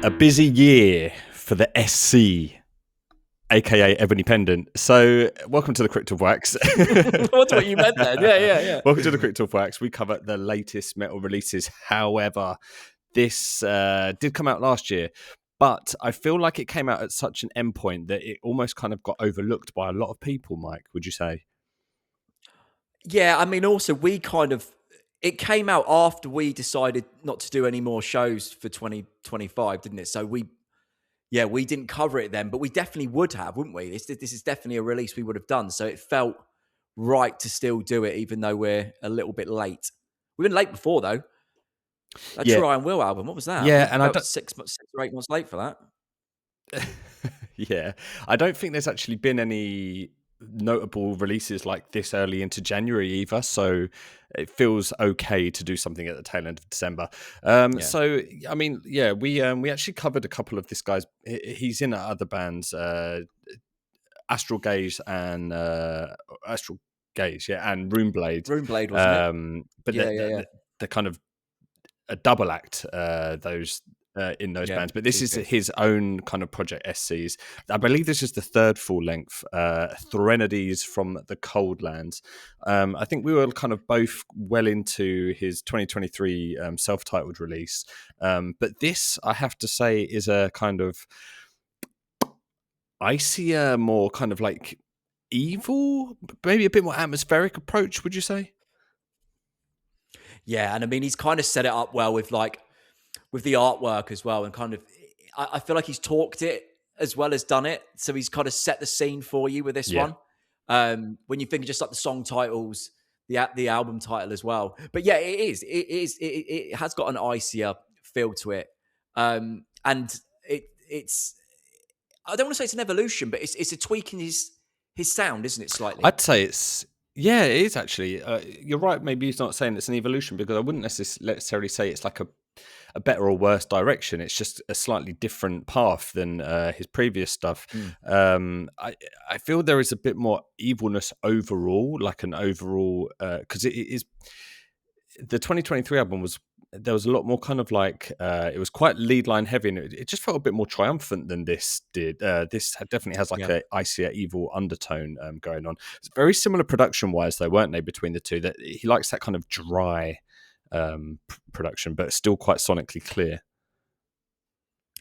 A busy year for the SC, aka Ebony Pendant. So, welcome to the Crypt of Wax. What's what you meant then? Yeah. Welcome to the Crypt of Wax. We cover the latest metal releases. However, this did come out last year, but I feel like it came out at such an endpoint that it almost kind of got overlooked by a lot of people, Mike, would you say? Yeah, I mean, also, it came out after we decided not to do any more shows for 2025, didn't it? So we didn't cover it then, but we definitely would have, wouldn't we? This is definitely a release we would have done. So it felt right to still do it, even though we're a little bit late. We've been late before, though. That Try and Will album, what was that? Yeah, and I don't 6 or 8 months late for that. Yeah, I don't think there's actually been any notable releases like this early into January either, so it feels okay to do something at the tail end of December. So I mean, yeah, we actually covered a couple of this guy's. He's in other bands, Astral Gaze and Astral Gaze, and Runeblade. Runeblade, wasn't it? But they're kind of a double act. Those. In those bands, but this is his own kind of project. SCs, I believe this is the third full length, Threnodies From The Coldlands. I think we were kind of both well into his 2023 self-titled release, but this, I have to say, is a kind of icier, more kind of like evil, maybe a bit more atmospheric approach, would you say? Yeah, and I mean, he's kind of set it up well with the artwork as well, and kind of, I feel like he's talked it as well as done it. So he's kind of set the scene for you with this one. When you think of just like the song titles, the album title as well. But yeah, it has got an icier feel to it, and it's. I don't want to say it's an evolution, but it's a tweak in his sound, isn't it? Slightly. I'd say it is actually. You're right. Maybe he's not saying it's an evolution, because I wouldn't necessarily say it's like a better or worse direction. It's just a slightly different path than his previous stuff. I feel there is a bit more evilness overall, like an overall, because it is the 2023 album there was a lot more kind of like it was quite lead line heavy, and it just felt a bit more triumphant than this did. This definitely has like a icier evil undertone going on. It's very similar production wise though, weren't they, between the two? That he likes that kind of dry production, but still quite sonically clear.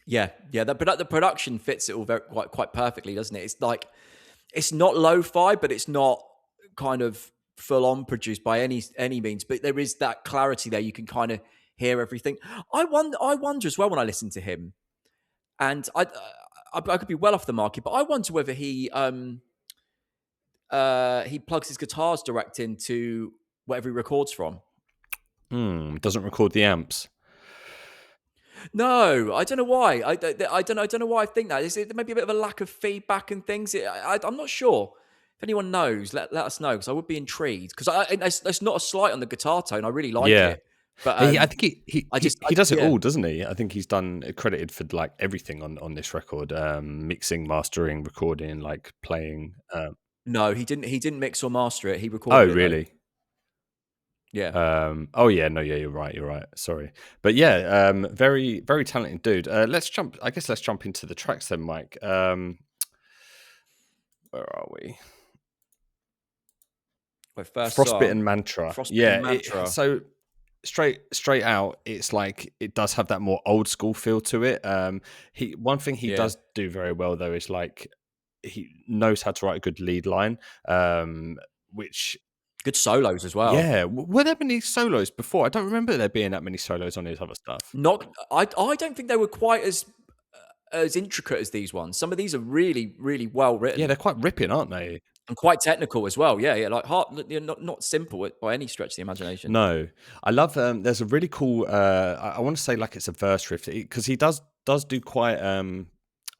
Yeah. The production fits it all quite perfectly, doesn't it? It's like, it's not lo-fi, but it's not kind of full on produced by any means. But there is that clarity there. You can kind of hear everything. I wonder as well when I listen to him, and I could be well off the market, but I wonder whether he plugs his guitars direct into whatever he records from. Doesn't record the amps. No, I don't know why. I don't know why I think that. There may be a bit of a lack of feedback and things. I'm not sure. If anyone knows, let us know, because I would be intrigued. Because that's not a slight on the guitar tone. I really like it. But I think he does it all, doesn't he? I think he's credited for like everything on this record: mixing, mastering, recording, like playing. No, he didn't. He didn't mix or master it. He recorded. Oh, really? Though. Yeah. You're right. Sorry. But yeah, very, very talented dude. Let's jump into the tracks then, Mike. Where are we? Frostbitten Mantra. Mantra. So straight out, it's like it does have that more old school feel to it. One thing he does do very well though is like he knows how to write a good lead line, which. Good solos as well. Yeah, were there many solos before? I don't remember there being that many solos on his other stuff. I don't think they were quite as intricate as these ones. Some of these are really, really well written. Yeah, they're quite ripping, aren't they? And quite technical as well. Yeah, like hard, not simple by any stretch of the imagination. No, I love. There's a really cool. I want to say like it's a verse riff, because he does do quite. I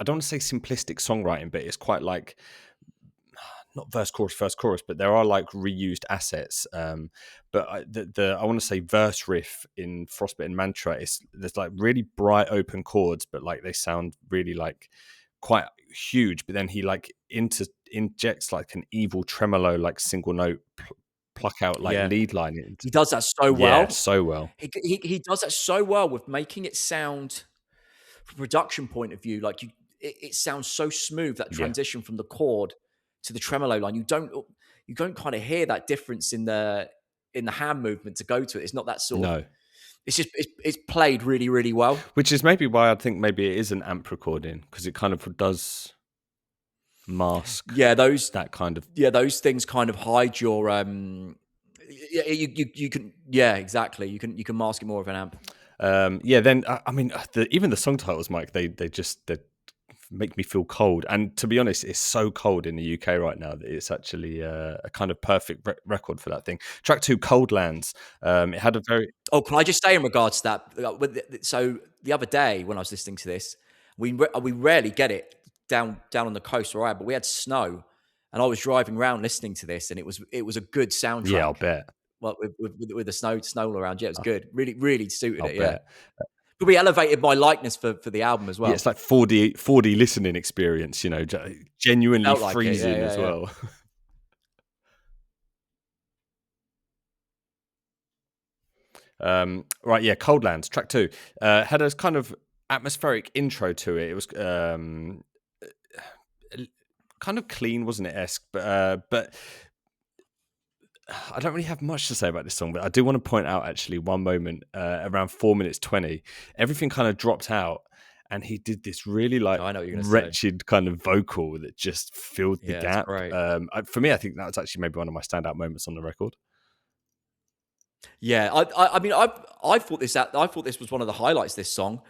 don't want to say simplistic songwriting, but it's quite like. Not verse chorus, but there are like reused assets. But I want to say verse riff in Frostbitten Mantra there's like really bright open chords, but like they sound really like quite huge. But then he like injects like an evil tremolo, like single note pluck out like lead line. He does that so well. Yeah, so well. He does that so well with making it sound. production point of view, like it sounds so smooth, that Yeah. transition from the chord to the tremolo line. You don't kind of hear that difference in the hand movement to go to it. It's not that sort of. No. It's just it's played really, really well. Which is maybe why I think maybe it is an amp recording, because it kind of does mask Yeah, those that kind of. yeah those things kind of hide your yeah, you can, yeah, exactly, you can mask it more with an amp. Yeah, then I mean, even the song titles, Mike, they make me feel cold. And to be honest, it's so cold in the UK right now that it's actually a kind of perfect record for that thing. Track 2, Coldlands. It had a very. Oh, can I just say in regards to that? So the other day when I was listening to this, we rarely get it down on the coast where I am, but we had snow, and I was driving around listening to this, and it was a good Yeah, I'll soundtrack. bet. Well, with the snow all around, yeah, it was good. Really, really suited I'll it. Yeah, bet. probably elevated my likeness for the album as Yeah, well. it's like 4D listening experience, genuinely Felt like it. Yeah, freezing yeah, as yeah. well. Right, yeah, Coldlands, track 2. Had a kind of atmospheric intro to it. It was kind of clean, wasn't it, esque? But I don't really have much to say about this song, but I do want to point out actually one moment around 4 minutes 20, everything kind of dropped out, and he did this really like Oh, I know what you're gonna say. wretched kind of vocal that just filled the Yeah, it's gap. great. For me, I think that was actually maybe one of my standout moments on the record. Yeah, I mean, I thought this was one of the highlights. This song,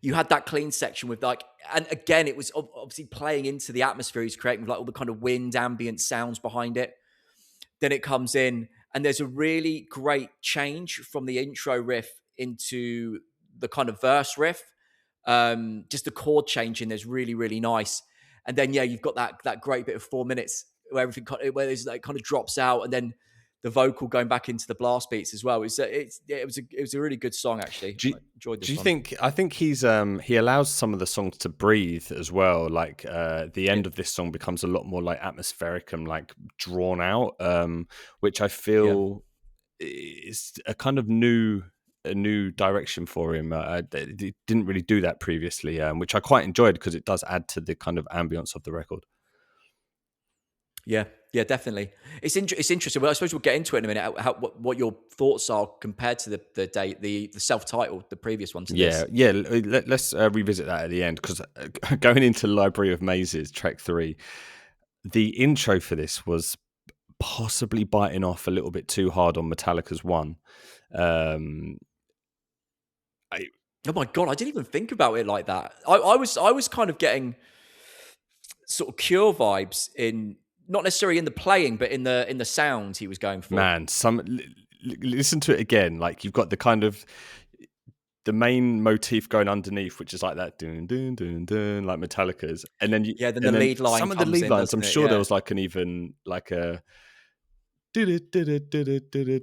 you had that clean section with like, and again, it was obviously playing into the atmosphere he's creating with like all the kind of wind, ambient sounds behind it. Then it comes in, and there's a really great change from the intro riff into the kind of verse riff. Just the chord change in there's really, really nice. And then yeah, you've got that great bit of 4 minutes where everything where there's like kind of drops out, and then the vocal going back into the blast beats as well. It was a really good song actually. Do you, I enjoyed do this you one. think? I think he allows some of the songs to breathe as well. Like the Yeah, end of this song becomes a lot more like atmospheric and like drawn out, which I yeah. feel is a kind of new direction for him. He didn't really do that previously, which I quite enjoyed because it does add to the kind of ambience of the record. Yeah, yeah, definitely. It's interesting. Well, I suppose we'll get into it in a minute. What your thoughts are compared to the self-titled, the previous one to Yeah, this. yeah. Let's revisit that at the end, because going into Library of Mazes, track 3, the intro for this was possibly biting off a little bit too hard on Metallica's One. Um, I, Oh my god, I didn't even think about it like that. I was kind of getting sort of Cure vibes in, not necessarily in the playing, but in the sound he was going for. man, listen to it again. Like you've got the kind of the main motif going underneath, which is like that dun dun dun dun, like Metallica's, Yeah, then the and then lead line some of the comes lead in, lines. I'm doesn't it? sure there Yeah, was like an even like a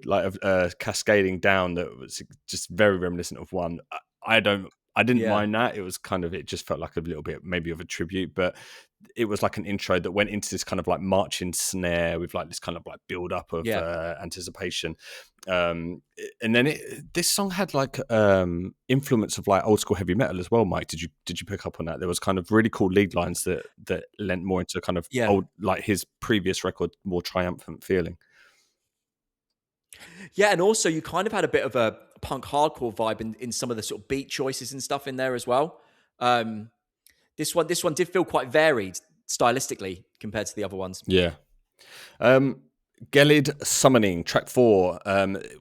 like cascading down that was just very reminiscent of one. I didn't yeah, mind that. It was kind of, it just felt like a little bit maybe of a tribute, but it was like an intro that went into this kind of like marching snare with like this kind of like build up of yeah, anticipation. And then this song had like influence of like old school heavy metal as well. Mike, did you pick up on that? There was kind of really cool lead lines that lent more into kind of yeah, old, like his previous record, more triumphant feeling. yeah. And also, you kind of had a bit of a punk hardcore vibe in some of the sort of beat choices and stuff in there as well. Um, this one did feel quite varied stylistically compared to the other ones. Yeah. Um, Gelid Summoning, track 4.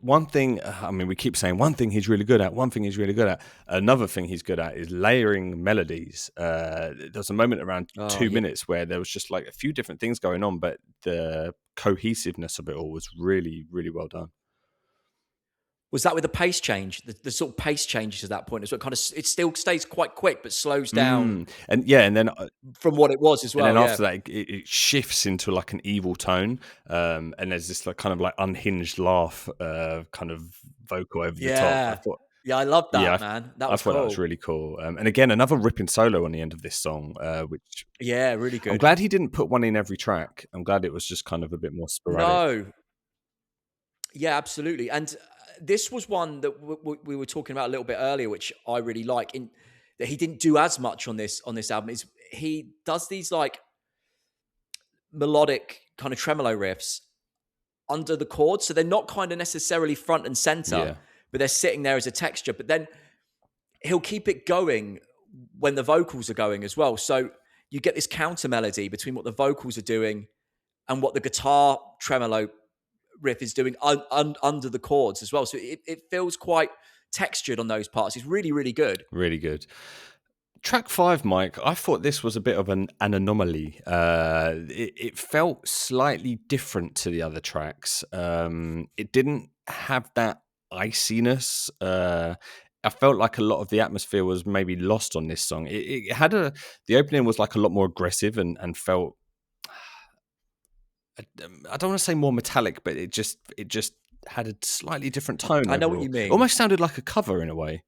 One thing, I mean, we keep saying one thing he's really good at, one thing he's really good at. Another thing he's good at is layering melodies. There was a moment around Oh two yeah. minutes where there was just like a few different things going on, but the cohesiveness of it all was really, really well done. Was that with the pace change? The sort of pace changes at that point as well. Kind of, it still stays quite quick, but slows down And yeah, from what it was as and then well. Yeah, after that, it shifts into like an evil tone, and there's this like kind of like unhinged laugh, kind of vocal over the top. I yeah, thought, yeah. I love yeah, that, man. That I was thought that was cool. really cool. And again, another ripping solo on the end of this song, which Yeah, really I'm good. glad he didn't put one in every track. I'm glad it was just kind of a bit more sporadic. No, yeah, absolutely. And this was one that we were talking about a little bit earlier, which I really like. that he didn't do as much on this album is he does these like melodic kind of tremolo riffs under the chords, so they're not kind of necessarily front and center, but they're sitting there as a texture. But then he'll keep it going when the vocals are going as well. So you get this counter melody between what the vocals are doing and what the guitar tremolo riff is doing under the chords as well. So it feels quite textured on those parts. It's really, really good. Really good. Track 5, Mike, I thought this was a bit of an anomaly. It felt slightly different to the other tracks. It didn't have that iciness. I felt like a lot of the atmosphere was maybe lost on this song. It had the opening was like a lot more aggressive and felt, I don't want to say more metallic, but it just had a slightly different tone. I know overall. what you mean. Almost sounded like a cover in a way.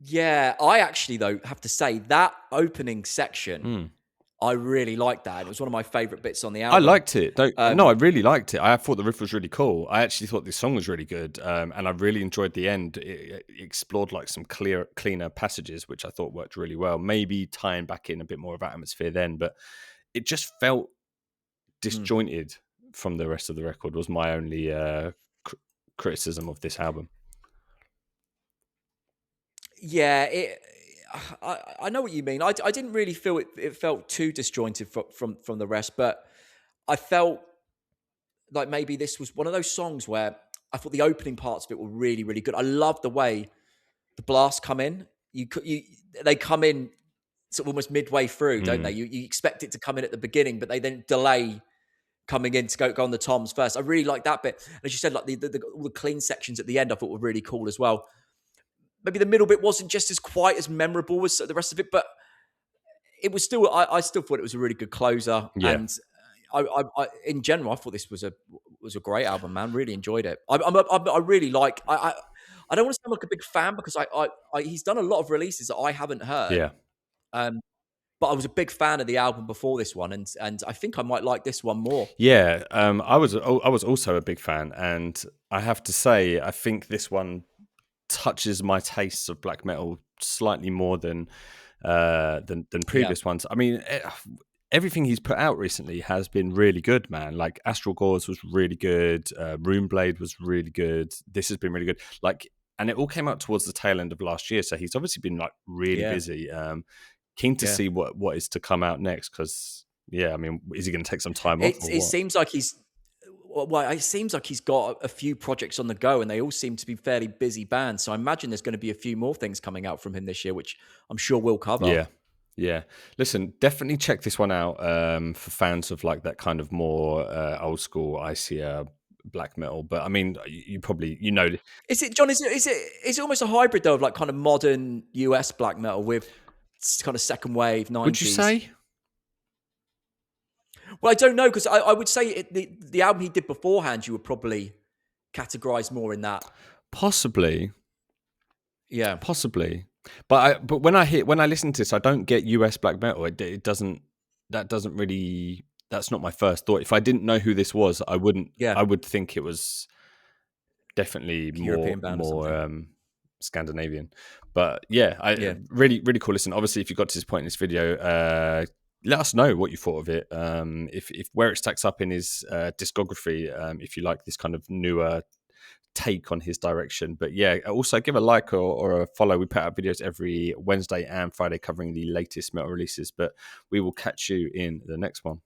Yeah, I actually, though, have to say that opening section, I really liked that. It was one of my favorite bits on the album. I liked it. No, I really liked it. I thought the riff was really cool. I actually thought this song was really good, and I really enjoyed the end. It explored like some cleaner passages, which I thought worked really well. Maybe tying back in a bit more of atmosphere then, but it just felt disjointed from the rest of the record. Was my only criticism of this album. Yeah, I know what you mean. I didn't really feel it felt too disjointed from the rest, but I felt like maybe this was one of those songs where I thought the opening parts of it were really, really good. I love the way the blasts come in. They come in sort of almost midway through, don't they? You expect it to come in at the beginning, but they then delay coming in to go on the toms first. I really like that bit. And as you said, like all the clean sections at the end, I thought were really cool as well. Maybe the middle bit wasn't just as quite as memorable as the rest of it, but it was still. I still thought it was a really good closer. Yeah. And I in general, I thought this was a great album, man. Really enjoyed it. I really like. I don't want to sound like a big fan because he's done a lot of releases that I haven't heard. Yeah. But I was a big fan of the album before this one, and I think I might like this one more. Yeah. I was also a big fan, and I have to say, I think this one touches my tastes of black metal slightly more than previous ones. I mean, everything he's put out recently has been really good, man. Like Astral Gauze was really good, Runeblade was really good. This has been really good. Like, and it all came out towards the tail end of last year, so he's obviously been like really busy. Keen to see what is to come out next, because I mean, is he going to take some time off? It seems like he's. Well, it seems like he's got a few projects on the go, and they all seem to be fairly busy bands. So I imagine there's going to be a few more things coming out from him this year, which I'm sure we'll cover. Yeah. Listen, definitely check this one out for fans of like that kind of more old school, icier black metal. But I mean, you probably Is it, John? Is it almost a hybrid though of like kind of modern US black metal with kind of second wave 90s? Would you say? Well, I don't know, because I would say the album he did beforehand, you would probably categorize more in that. Possibly. Yeah. Possibly. But when I listen to this, I don't get US black metal. It doesn't. That's not my first thought. If I didn't know who this was, I wouldn't. Yeah. I would think it was definitely more Scandinavian. But really, really cool. Listen, obviously, if you got to this point in this video, let us know what you thought of it. If where it stacks up in his discography, if you like this kind of newer take on his direction. But also give a like or a follow. We put out videos every Wednesday and Friday covering the latest metal releases. But we will catch you in the next one.